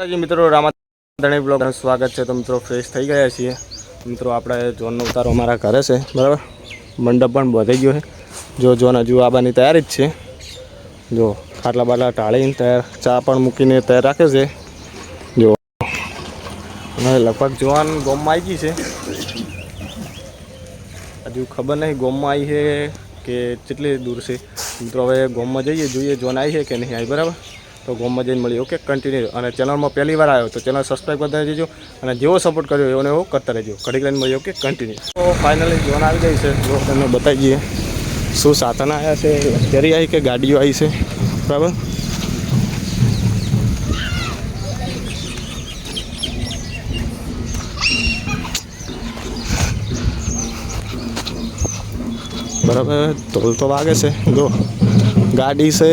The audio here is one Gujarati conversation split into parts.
માતાજી મિત્રો, રામાધણી બ્લોગમાં સ્વાગત છે। તો મિત્રો ફ્રેશ થઈ ગયા છીએ મિત્રો। આપણે જોનનો ઉતારો અમારા ઘરે છે બરાબર। મંડપ પણ બાંધી ગયો છે। જો જોન હજુ આવવાની તૈયારી જ છે। જો ખાટલા બાટલા ટાળીને તૈયાર, ચા પણ મૂકીને તૈયાર રાખે છે। જો અને લગભગ જોન ગોમમાં આવી ગઈ છે। હજુ ખબર નહીં ગોમમાં આવી છે કે કેટલી દૂર છે મિત્રો। હવે ગોમમાં જઈએ, જોઈએ જોન આવી છે કે નહીં આવી બરાબર। તો ગોમમાં જઈને મળીએ। Okay, continue. અને ચેનલમાં પહેલી વાર આવ્યો તો ચેનલ સબસ્ક્રાઈબ કરતા રહેજો અને જેવો સપોર્ટ કર્યો એવો ને એવો કરતા રહેજો। ઘડીક લઈને મળીએ। Okay, continue. તો ફાઇનલી જોન આવી ગઈ છે। જો તમને બતાવી દઈએ શું સાધન આવ્યા છે, લશ્કરી આવી કે ગાડીઓ આવી છે બરાબર। બરાબર, ઢોલ તો વાગે છે। જો ગાડી છે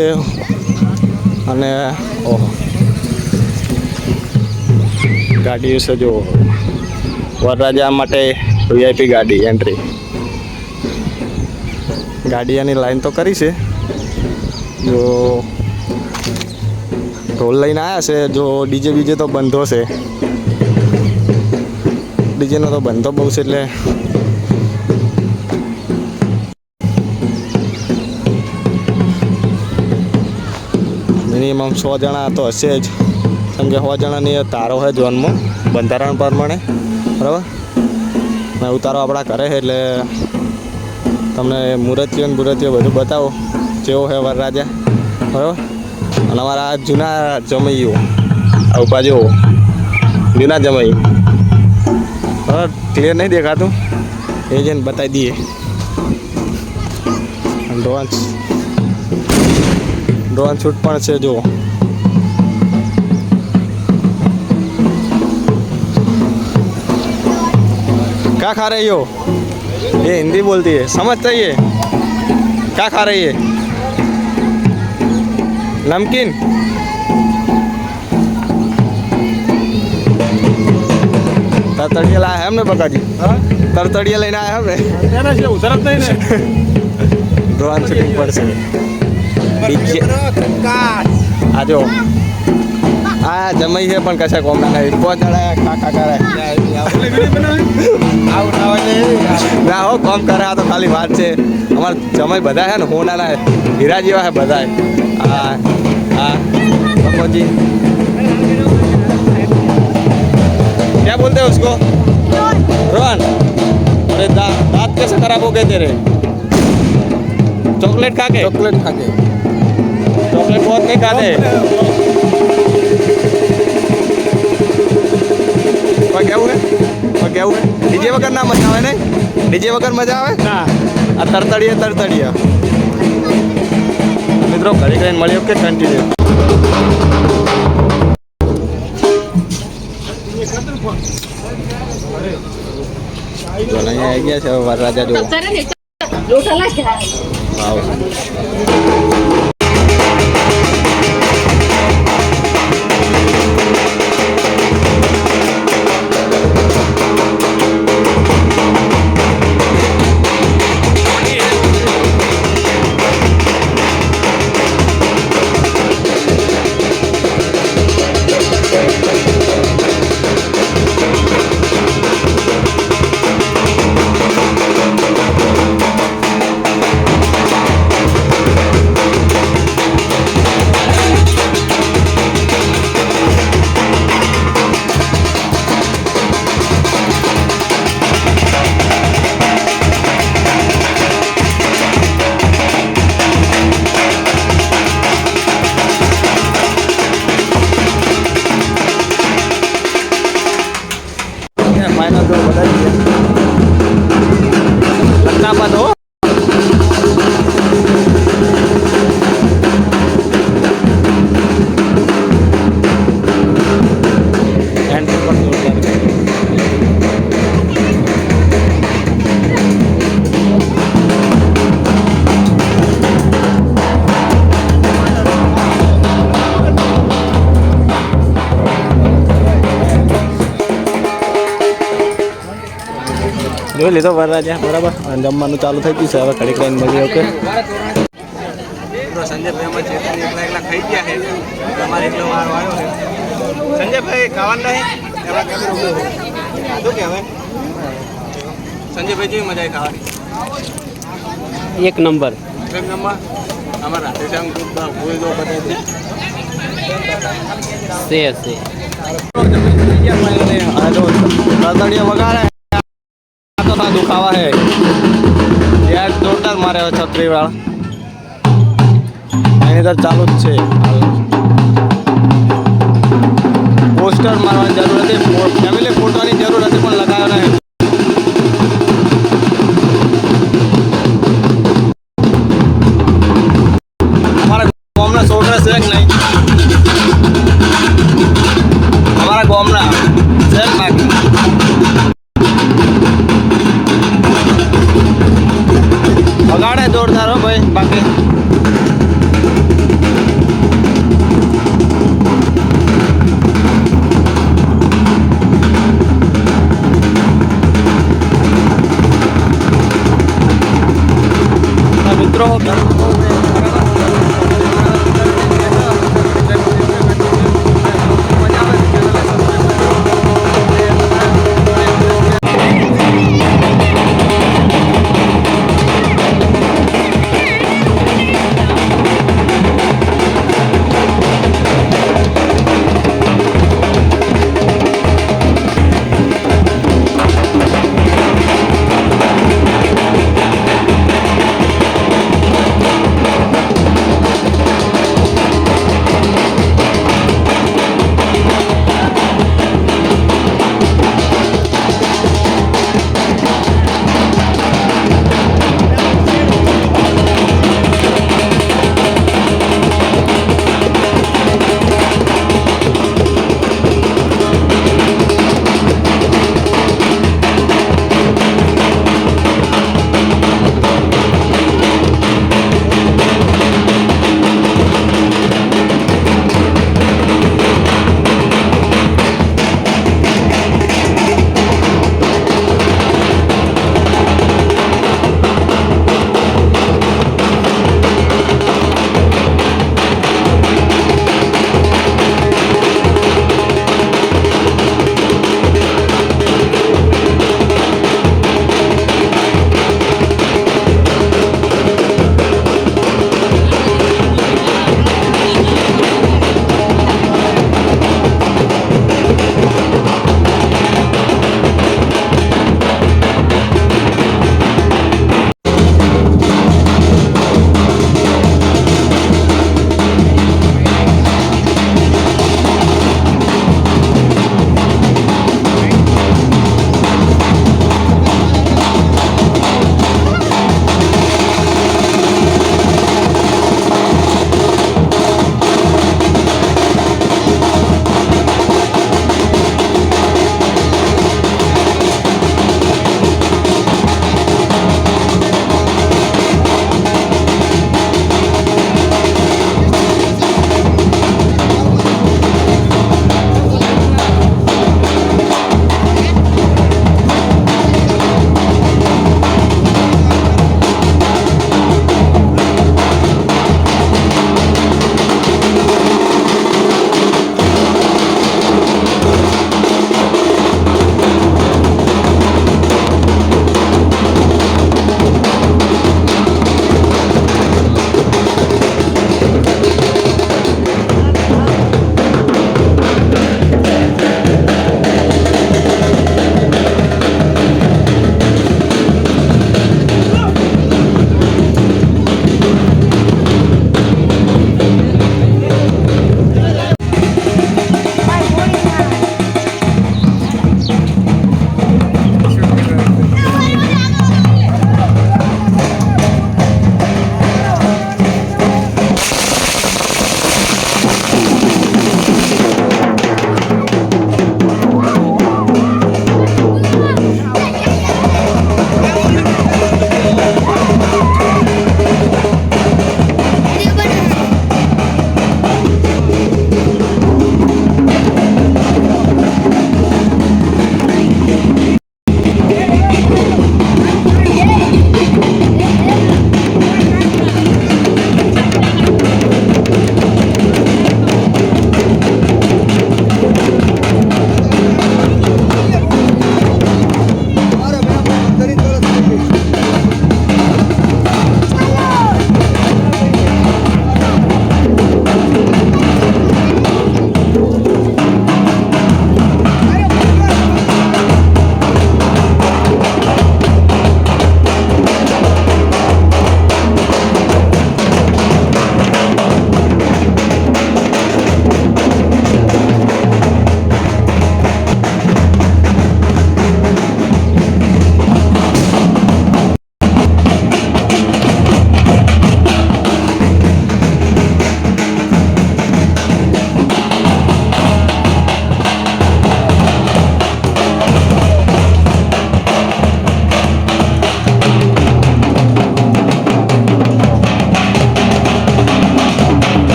અને ઓહો ગાડી છે। જો વરરાજા માટે વીઆઈપી ગાડી એન્ટ્રી। ગાડીયાની લાઈન તો કરી છે। જો ઢોલ લઈને આવ્યા છે। જો ડીજે બીજે તો બંધો છે, ડીજેનો તો બંધો બહુ છે એટલે મિનિમમ 100 જણા તો હશે જ, કેમ કે 100 જણાની તારો છે જોનમાં બંધારણ પ્રમાણે બરાબર। અને ઉતારો આપણા ઘરે છે એટલે તમને મૂર્તિઓ ને બુરતીઓ બધું બતાવો જેવો છે વરરાજા બરાબર। અને અમારા જૂના જમૈયો આ ઉપા જેવો જૂના જમૈ બરાબર, ક્લિયર નહીં દેખાતું એ જઈને બતાવી દઈએ। ડ્રોન શૂટ પણ છે। જો क्या खा रही हो? ये हिंदी बोलती है, समझता ही है। क्या खा रही है? नमकीन। तरतड़िया लाया है हमने बका जी। तरतड़िया लेने आया हमने। ड्रोन शूटिंग पर से आ जाओ। हाँ जमई है पण कशा कोम नहीं बहुत जड़ा खा करे ना हो कम करे। आ तो खाली बात है। हमार जमई बधा है ना होना ना है हीरा जीवा है बधा है। हाँ हाँ बापू जी क्या बोलते हैं उसको? रोहन। अरे दांत कैसे खराब हो गए तेरे? चॉकलेट खा के? चॉकलेट खा के। चॉकलेट बहुत नहीं खाते। क्या हुआ? डीजे वगैरह ना मजा आवे नहीं? डीजे वगैरह मजा आवे ना? आ तरतड़िया तरतड़िया मित्रों घड़ी कहीं मળી। Okay, continue. જો અહીંયા આવી ગયા છે વરરાજા। જો વાવ फाइनल जो बताइए लगना मत हो। જોઈ લીધો વરરાજા બરાબર। જમવાનું ચાલુ થઈ ગયું છે, હવે ઘડીક રહીને મળીએ। ઓકે, સંજય ભાઈ એકલા એકલા ખાઈ ગયા છે, તમારે એકલો વારો આવ્યો છે। સંજયભાઈ ખાવાનું નહીં શું કહેવાય સંજયભાઈ જેવી મજા આવી ખાવાની એક નંબર એક નંબર અમારા રાધેશ્યામ ગ્રુપ ભૂલ દો બતાવી છે તળતળિયા વગાડે તો થા દુખાવા હે યાર જોરદાર મારે છત્રી વાળા એની તો ચાલુ જ છે પોસ્ટર મારવાની જરૂર હતી ફેમિલી ફોટોની જરૂર હતી પણ લગાવ્યો નહીં અમારા ગામના છોકરા છે કે નહીં અમારા ગામના છે જ બાકી વગાડે જોરદાર હો ભાઈ બાકી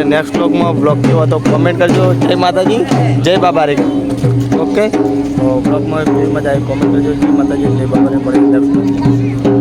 નેક્સ્ટ બ્લોગમાં. બ્લોગ કેવો તો કોમેન્ટ કરજો. જય માતાજી, જય બાબારી. ઓકે, તો બ્લોગમાં કેવી મજા આવી કોમેન્ટ કરજો. જય માતાજી, જય બાબારી. મળીએ નેક્સ્ટ બ્લોગ.